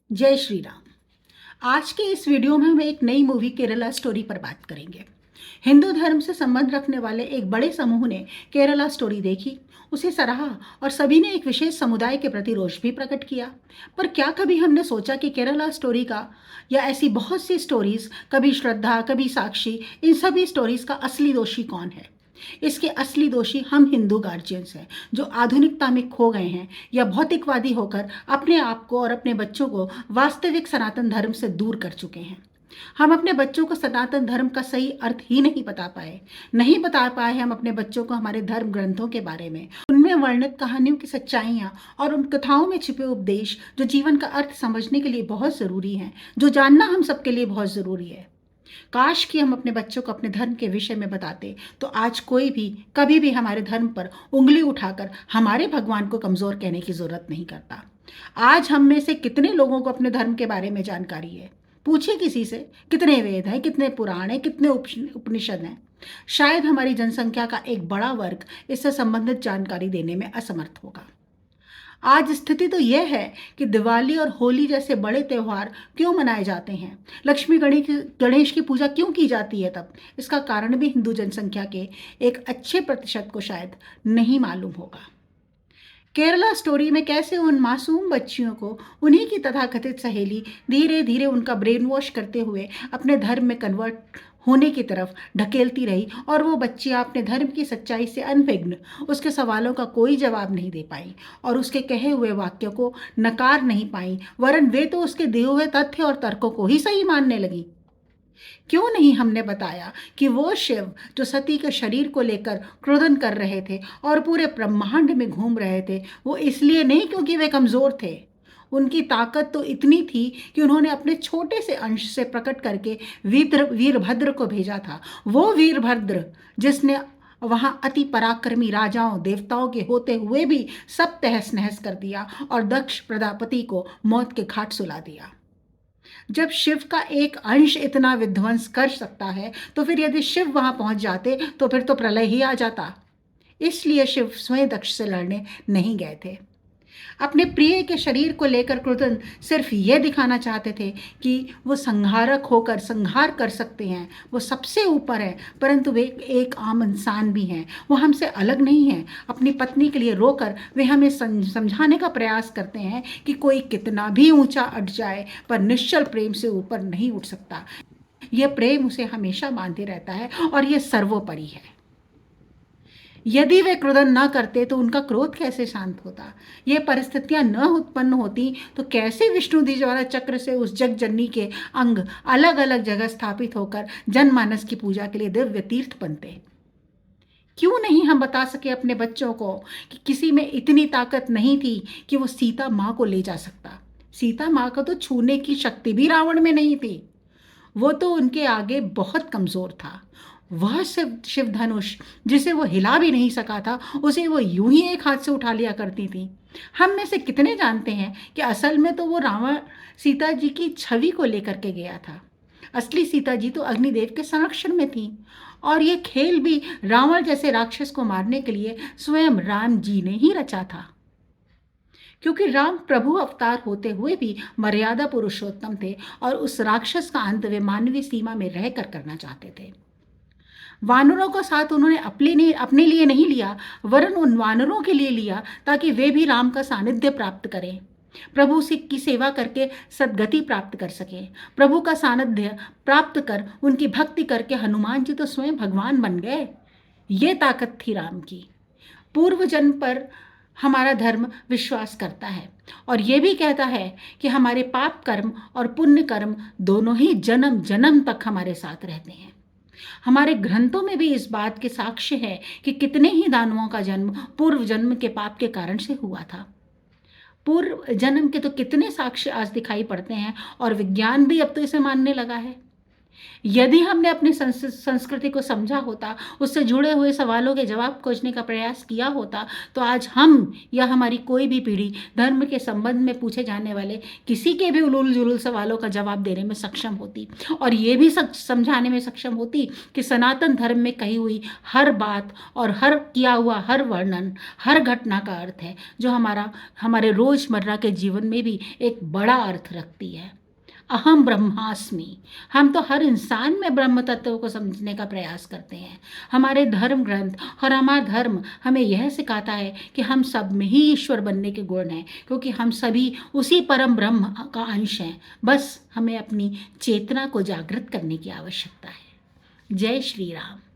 जय श्री राम। आज के इस वीडियो में हम एक नई मूवी केरला स्टोरी पर बात करेंगे। हिंदू धर्म से संबंध रखने वाले एक बड़े समूह ने केरला स्टोरी देखी, उसे सराहा और सभी ने एक विशेष समुदाय के प्रति रोष भी प्रकट किया। पर क्या कभी हमने सोचा कि केरला स्टोरी का या ऐसी बहुत सी स्टोरीज, कभी श्रद्धा कभी साक्षी, इन सभी स्टोरीज का असली दोषी कौन है? इसके असली दोषी हम हिंदू गार्जियंस हैं, जो आधुनिकता में खो गए हैं या भौतिकवादी होकर अपने आप को और अपने बच्चों को वास्तविक सनातन धर्म से दूर कर चुके हैं। हम अपने बच्चों को सनातन धर्म का सही अर्थ ही नहीं बता पाए हम अपने बच्चों को हमारे धर्म ग्रंथों के बारे में, उनमें वर्णित कहानियों की सच्चाइयाँ और उन कथाओं में छिपे उपदेश जो जीवन का अर्थ समझने के लिए बहुत ज़रूरी हैं, जो जानना हम सबके लिए बहुत ज़रूरी है। काश कि हम अपने बच्चों को अपने धर्म के विषय में बताते, तो आज कोई भी कभी भी हमारे धर्म पर उंगली उठाकर हमारे भगवान को कमज़ोर कहने की ज़रूरत नहीं करता। आज हम में से कितने लोगों को अपने धर्म के बारे में जानकारी है? पूछिए किसी से, कितने वेद हैं, कितने पुराण हैं, कितने उपनिषद हैं? शायद हमारी जनसंख्या का एक बड़ा वर्ग इससे संबंधित जानकारी देने में असमर्थ होगा। आज स्थिति तो यह है कि दिवाली और होली जैसे बड़े त्यौहार क्यों मनाए जाते हैं, लक्ष्मी गणेश की पूजा क्यों की जाती है, तब इसका कारण भी हिंदू जनसंख्या के एक अच्छे प्रतिशत को शायद नहीं मालूम होगा। केरला स्टोरी में कैसे उन मासूम बच्चियों को उन्हीं की तथाकथित सहेली धीरे धीरे उनका ब्रेन वॉश करते हुए अपने धर्म में कन्वर्ट होने की तरफ ढकेलती रही, और वो बच्चियां अपने धर्म की सच्चाई से अनभिज्ञ उसके सवालों का कोई जवाब नहीं दे पाई और उसके कहे हुए वाक्यों को नकार नहीं पाई, वरन वे तो उसके दिए हुए तथ्य और तर्कों को ही सही मानने लगी। क्यों नहीं हमने बताया कि वो शिव जो सती के शरीर को लेकर क्रोधन कर रहे थे और पूरे ब्रह्मांड में घूम रहे थे, वो इसलिए नहीं क्योंकि वे कमज़ोर थे। उनकी ताकत तो इतनी थी कि उन्होंने अपने छोटे से अंश से प्रकट करके वीरभद्र को भेजा था। वो वीरभद्र जिसने वहाँ अति पराक्रमी राजाओं देवताओं के होते हुए भी सब तहस नहस कर दिया और दक्ष प्रजापति को मौत के घाट सुला दिया। जब शिव का एक अंश इतना विध्वंस कर सकता है, तो फिर यदि शिव वहां पहुंच जाते तो फिर तो प्रलय ही आ जाता। इसलिए शिव स्वयं दक्ष से लड़ने नहीं गए थे। अपने प्रिय के शरीर को लेकर क्रुद्धन सिर्फ ये दिखाना चाहते थे कि वो संहारक होकर संहार कर सकते हैं, वो सबसे ऊपर है, परंतु वे एक आम इंसान भी हैं, वो हमसे अलग नहीं हैं। अपनी पत्नी के लिए रोकर वे हमें समझाने का प्रयास करते हैं कि कोई कितना भी ऊंचा अट जाए पर निश्चल प्रेम से ऊपर नहीं उठ सकता। यह प्रेम उसे हमेशा बांधे रहता है और यह सर्वोपरि है। यदि वे क्रोधन न करते तो उनका क्रोध कैसे शांत होता? ये परिस्थितियां न उत्पन्न होती तो कैसे विष्णु द्वारा चक्र से उस जग जननी के अंग अलग अलग जगह स्थापित होकर जनमानस की पूजा के लिए दिव्य तीर्थ बनते? क्यों नहीं हम बता सके अपने बच्चों को कि किसी में इतनी ताकत नहीं थी कि वो सीता माँ को ले जा सकता? सीता माँ को तो छूने की शक्ति भी रावण में नहीं थी। वो तो उनके आगे बहुत कमज़ोर था। वह शिव धनुष जिसे वो हिला भी नहीं सका था, उसे वो यूं ही एक हाथ से उठा लिया करती थी। हम में से कितने जानते हैं कि असल में तो वो रावण सीता जी की छवि को लेकर के गया था। असली सीता जी तो अग्निदेव के संरक्षण में थी, और ये खेल भी रावण जैसे राक्षस को मारने के लिए स्वयं राम जी ने ही रचा था। क्योंकि राम प्रभु अवतार होते हुए भी मर्यादा पुरुषोत्तम थे और उस राक्षस का अंत वे मानवीय सीमा में रहकर करना चाहते थे। वानरों का साथ उन्होंने अपने लिए नहीं लिया, वरन उन वानरों के लिए लिया ताकि वे भी राम का सानिध्य प्राप्त करें, प्रभु की सेवा करके सद्गति प्राप्त कर सके। प्रभु का सानिध्य प्राप्त कर उनकी भक्ति करके हनुमान जी तो स्वयं भगवान बन गए। ये ताकत थी राम की। पूर्व जन्म पर हमारा धर्म विश्वास करता है और ये भी कहता है कि हमारे पाप कर्म और पुण्य कर्म दोनों ही जन्म जन्म तक हमारे साथ रहते हैं। हमारे ग्रंथों में भी इस बात के साक्ष्य है कि कितने ही दानवों का जन्म पूर्व जन्म के पाप के कारण से हुआ था। पूर्व जन्म के तो कितने साक्ष्य आज दिखाई पड़ते हैं और विज्ञान भी अब तो इसे मानने लगा है। यदि हमने अपनी संस्कृति को समझा होता, उससे जुड़े हुए सवालों के जवाब खोजने का प्रयास किया होता, तो आज हम या हमारी कोई भी पीढ़ी धर्म के संबंध में पूछे जाने वाले किसी के भी उलूल-जुलूल सवालों का जवाब देने में सक्षम होती और ये भी समझाने में सक्षम होती कि सनातन धर्म में कही हुई हर बात और हर किया हुआ हर वर्णन, हर घटना का अर्थ है, जो हमारे रोज़मर्रा के जीवन में भी एक बड़ा अर्थ रखती है। अहम ब्रह्मास्मि। हम तो हर इंसान में ब्रह्म तत्व को समझने का प्रयास करते हैं। हमारे धर्म ग्रंथ और हमारा धर्म हमें यह सिखाता है कि हम सब में ही ईश्वर बनने के गुण हैं, क्योंकि हम सभी उसी परम ब्रह्म का अंश हैं। बस हमें अपनी चेतना को जागृत करने की आवश्यकता है। जय श्री राम।